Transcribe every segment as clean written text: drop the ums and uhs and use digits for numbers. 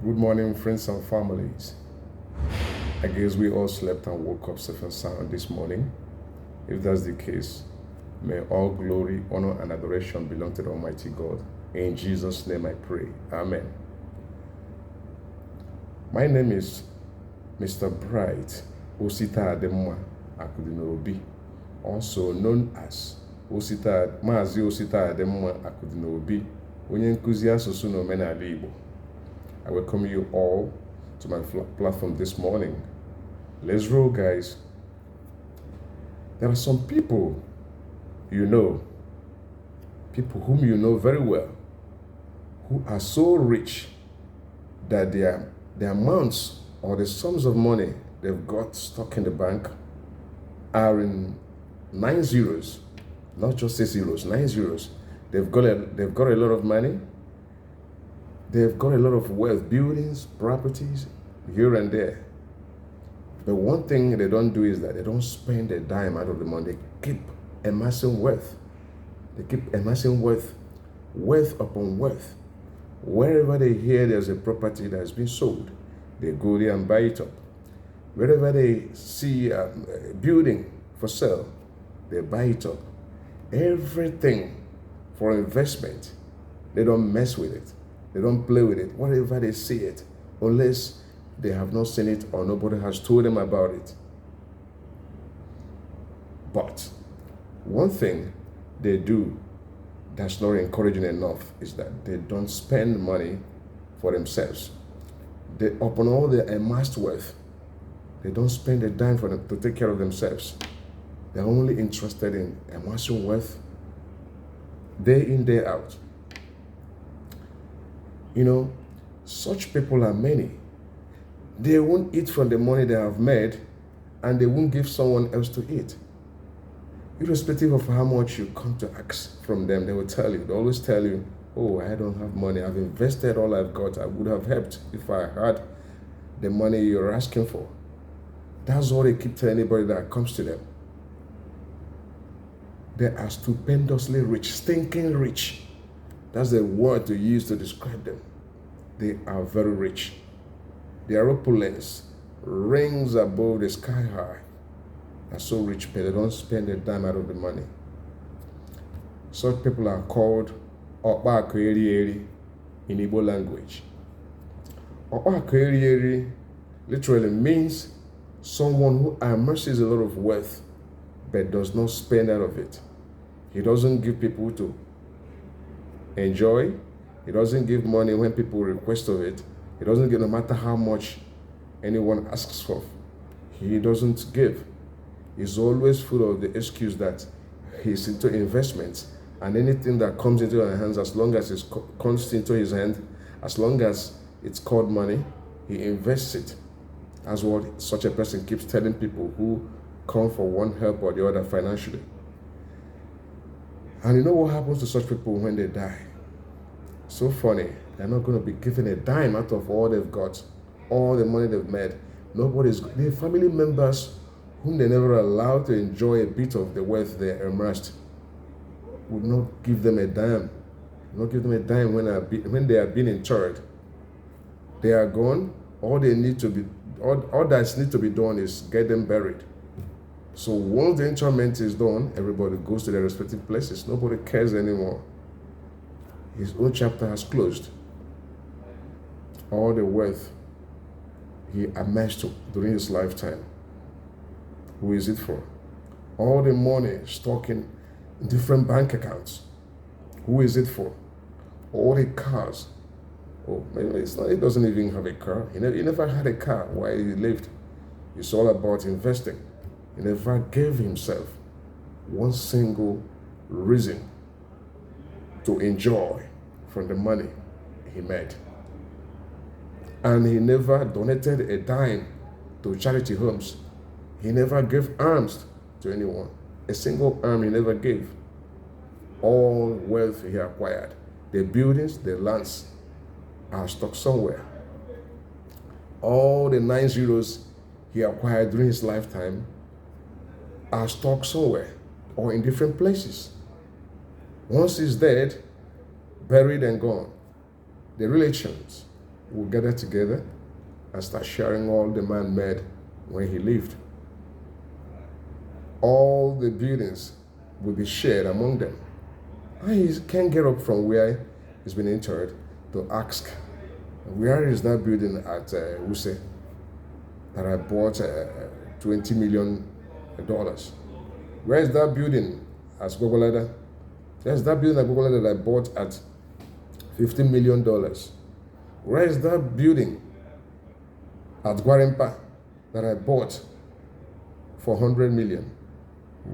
Good morning, friends and families. I guess we all slept and woke up safe and sound this morning. If that's the case, may all glory, honor, and adoration belong to the Almighty God. In Jesus' name I pray. Amen. My name is Mr. Bright Osita Ademwa Akudinobi, also known as Maazị Osita Ademwa Akudinobi, onye nkuzi asụsụ na omenala Igbo. I welcome you all to my platform this morning. Let's roll, guys. There are some people people whom you know very well, who are so rich that the amounts or the sums of money they've got stuck in the bank are in 9 zeros, not just 6 zeros, 9 zeros. They've got a lot of money. They've got a lot of wealth, buildings, properties, here and there. But one thing they don't do is that they don't spend a dime out of the money. They keep amassing wealth. They keep amassing wealth upon wealth. Wherever they hear there's a property that has been sold, they go there and buy it up. Wherever they see a building for sale, they buy it up. Everything for investment, they don't mess with it. They don't play with it. Whatever they see it, unless they have not seen it or nobody has told them about it. But one thing they do that's not encouraging enough is that they don't spend money for themselves. Upon all their amassed wealth, they don't spend a dime for them to take care of themselves. They're only interested in amassing wealth day in, day out. Such people are many. They won't eat from the money they have made, and they won't give someone else to eat. Irrespective of how much you come to ask from them, they will tell you, they always tell you, oh, I don't have money. I've invested all I've got. I would have helped if I had the money you're asking for. That's what they keep telling anybody that comes to them. They are stupendously rich, stinking rich. That's the word to use to describe them. They are very rich. Their opulence rings above the sky high. They're so rich, but they don't spend a dime out of the money. Such people are called Okpaakuerighieri in Igbo language. Okpaakuerighieri literally means someone who amasses a lot of wealth but does not spend out of it. He doesn't give people to enjoy. He doesn't give money when people request of it. He doesn't give no matter how much anyone asks for. He doesn't give. He's always full of the excuse that he's into investments, and anything that comes into his hands, as long as it comes into his hand, as long as it's called money, he invests it. That's what such a person keeps telling people who come for one help or the other financially. And you know what happens to such people when they die? So funny. They're not going to be given a dime out of all they've got, all the money they've made. Their family members whom they never allowed to enjoy a bit of the wealth they amassed would not give them a dime. Not give them a dime when they are being interred. They are gone. All that needs to be done is get them buried. So once the interment is done, everybody goes to their respective places. Nobody cares anymore. His own chapter has closed. All the wealth he amassed during his lifetime, who is it for? All the money stuck in different bank accounts, who is it for? All the cars. Oh, maybe he doesn't even have a car. He never had a car while he lived. It's all about investing. He never gave himself one single reason to enjoy from the money he made. And he never donated a dime to charity homes. He never gave alms to anyone. A single alms he never gave. All wealth he acquired, the buildings, the lands, are stuck somewhere. All the 9 zeros he acquired during his lifetime are stuck somewhere or in different places. Once he's dead, buried and gone, the relations, will gather together and start sharing all the man made when he lived. All the buildings will be shared among them. And he can't get up from where he's been interred to ask, where is that building at Wuse that I bought $20 million? Where is that building at Gogolada? There's that building at Gogolada that I bought at $15 million. Where is that building at Gwarimpa that I bought for $100 million?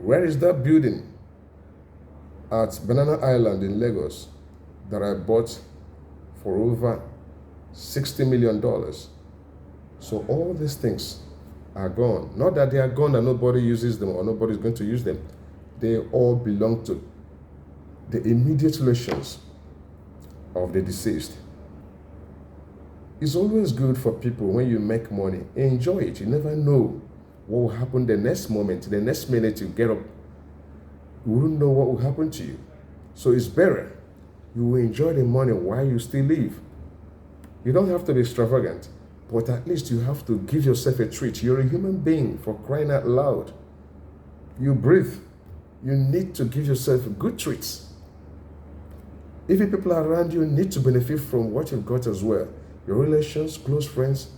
Where is that building at Banana Island in Lagos that I bought for over $60 million? So all these things are gone. Not that they are gone and nobody uses them or nobody's going to use them. They all belong to the immediate relations of the deceased. It's always good for people when you make money, enjoy it. You never know what will happen the next moment, the next minute you get up. You wouldn't know what will happen to you. So it's better you will enjoy the money while you still live. You don't have to be extravagant, but at least you have to give yourself a treat. You're a human being, for crying out loud. You breathe. You need to give yourself good treats. If the people around you need to benefit from what you've got as well, your relations, close friends,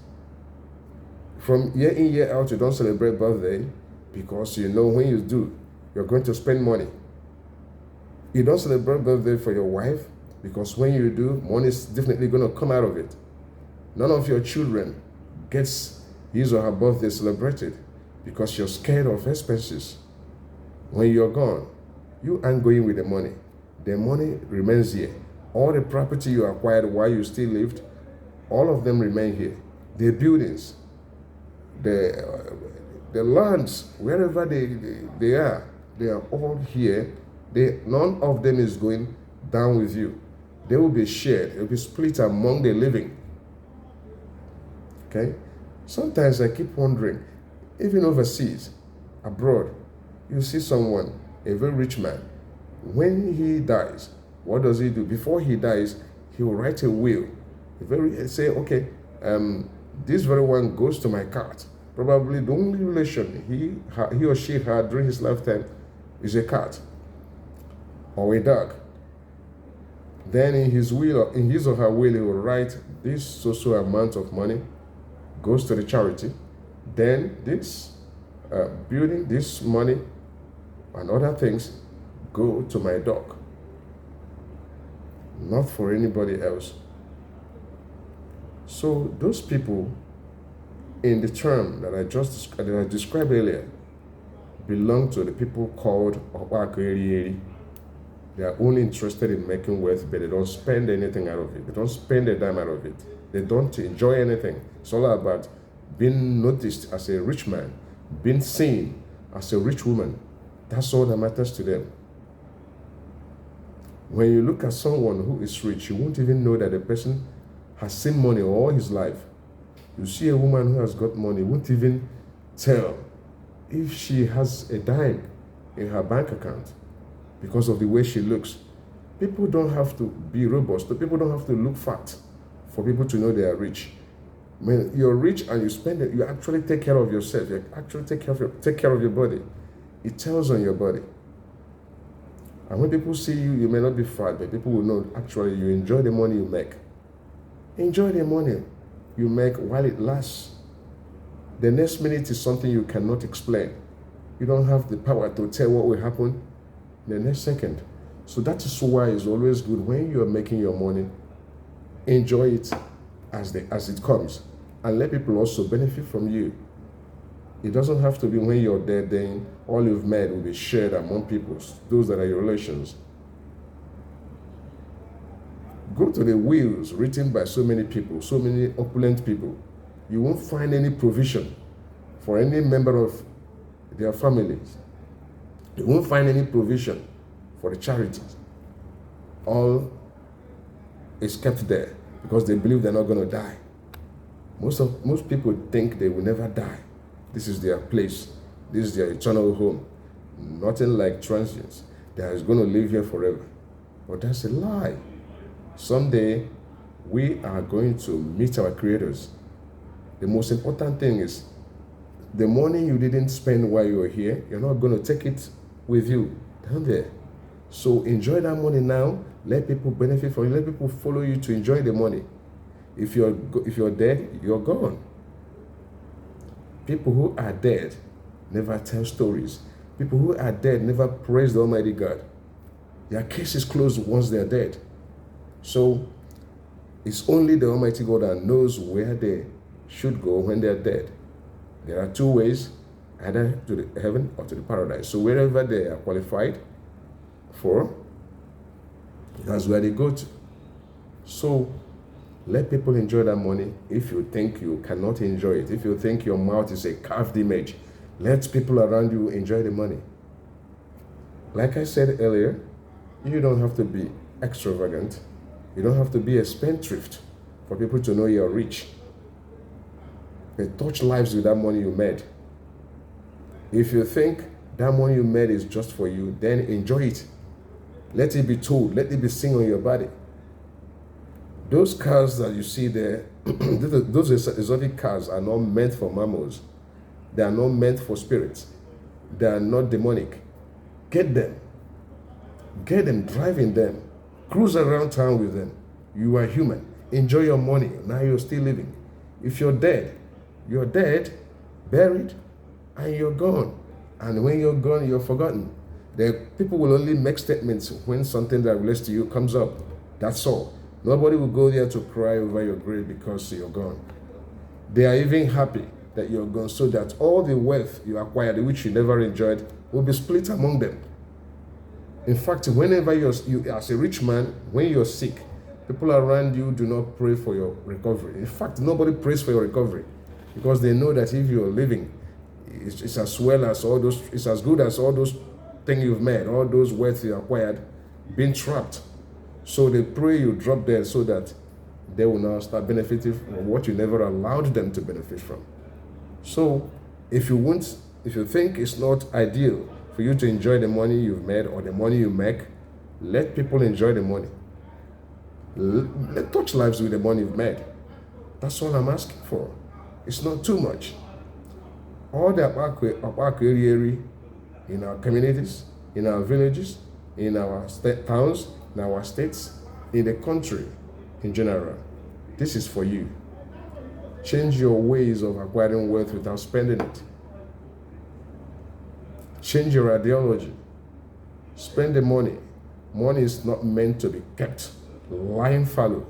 from year in, year out, you don't celebrate birthday because you know when you do, you're going to spend money. You don't celebrate birthday for your wife because when you do, money is definitely going to come out of it. None of your children gets his or her birthday celebrated because you're scared of expenses. When you're gone, you aren't going with the money. The money remains here. All the property you acquired while you still lived, all of them remain here. The buildings, the lands, wherever they are all here. None of them is going down with you. They will be shared. It will be split among the living. Okay? Sometimes I keep wondering, even overseas, abroad, you see someone, a very rich man, when he dies, what does he do? Before he dies, he will write a will. Say, okay, this very one goes to my cat. Probably the only relation he or she had during his lifetime is a cat or a dog. Then in his or her will, he will write this so amount of money goes to the charity. Then this building, this money, and other things go to my dog, not for anybody else. So those people, in the term that I described earlier, belong to the people called Okpaakuerighieri. They are only interested in making wealth, but they don't spend anything out of it. They don't spend a dime out of it. They don't enjoy anything. It's all about being noticed as a rich man, being seen as a rich woman. That's all that matters to them. When you look at someone who is rich, you won't even know that the person has seen money all his life. You see a woman who has got money, won't even tell if she has a dime in her bank account because of the way she looks. People don't have to be robust. People don't have to look fat for people to know they are rich. When you're rich and you spend it, you actually take care of yourself. You actually take care of your body. It tells on your body. And when people see you, you may not be fat, but people will know actually you enjoy the money you make. Enjoy the money you make while it lasts. The next minute is something you cannot explain. You don't have the power to tell what will happen in the next second. So that is why it's always good when you are making your money, enjoy it as it comes, and let people also benefit from you. It doesn't have to be when you're dead, then all you've made will be shared among people, those that are your relations. Go to the wills written by so many people, so many opulent people. You won't find any provision for any member of their families. You won't find any provision for the charities. All is kept there because they believe they're not going to die. Most people think they will never die. This is their place. This is their eternal home. Nothing like transience. They are going to live here forever. But that's a lie. Someday, we are going to meet our creators. The most important thing is the money you didn't spend while you were here, you're not going to take it with you down there. So enjoy that money now. Let people benefit from it. Let people follow you to enjoy the money. If you're dead, you're gone. People who are dead never tell stories. People who are dead never praise the Almighty God. Their case is closed once they're dead. So it's only the Almighty God that knows where they should go when they're dead. There are two ways, either to the heaven or to the paradise. So wherever they are qualified for, that's where they go to. So let people enjoy that money. If you think you cannot enjoy it, if you think your mouth is a carved image, let people around you enjoy the money. Like I said earlier, you don't have to be extravagant. You don't have to be a spendthrift for people to know you're rich. They touch lives with that money you made. If you think that money you made is just for you, then enjoy it. Let it be told. Let it be seen on your body. Those cars that you see there, those exotic cars are not meant for mammals. They are not meant for spirits. They are not demonic. Get them. Get them, drive in them. Cruise around town with them. You are human. Enjoy your money. Now you're still living. If you're dead, buried, and you're gone. And when you're gone, you're forgotten. The people will only make statements when something that relates to you comes up. That's all. Nobody will go there to cry over your grave because you're gone. They are even happy that you're gone, so that all the wealth you acquired, which you never enjoyed, will be split among them. In fact, whenever you as a rich man, when you're sick, people around you do not pray for your recovery. In fact, nobody prays for your recovery, because they know that if you're living, it's as well as all those, it's as good as all those things you've made, all those wealth you acquired, being trapped. So they pray you drop dead so that they will now start benefiting from what you never allowed them to benefit from. So if you think it's not ideal for you to enjoy the money you've made or the money you make, let people enjoy the money. Let touch lives with the money you've made. That's all I'm asking for. It's not too much. All the Okpaakuerighieri in our communities, in our villages, in our towns, in our states, in the country in general, this is for you. Change your ways of acquiring wealth without spending it. Change your ideology. Spend the money. Money is not meant to be kept lying fallow.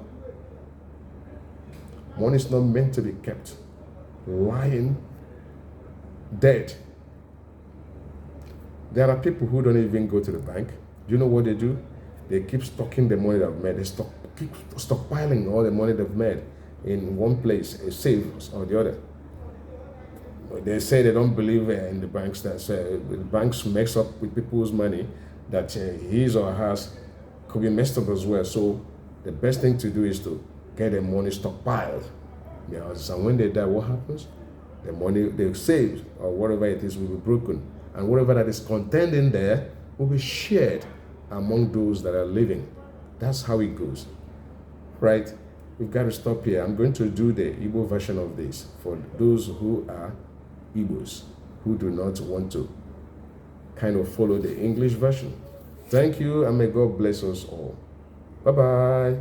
Money is not meant to be kept lying dead. There are people who don't even go to the bank. Do you know what they do? They keep stocking the money they've made. They keep stockpiling all the money they've made in one place, a safe or the other. They say they don't believe in the banks. That the banks mix up with people's money, that his or hers could be messed up as well. So the best thing to do is to get the money stockpiled. And when they die, what happens? The money they've saved or whatever it is will be broken, and whatever that is contained in there will be shared among those that are living. That's how it goes, right? We've got to stop here. I'm going to do the Igbo version of this for those who are Igbos, who do not want to kind of follow the English version. Thank you, and may God bless us all. Bye-bye.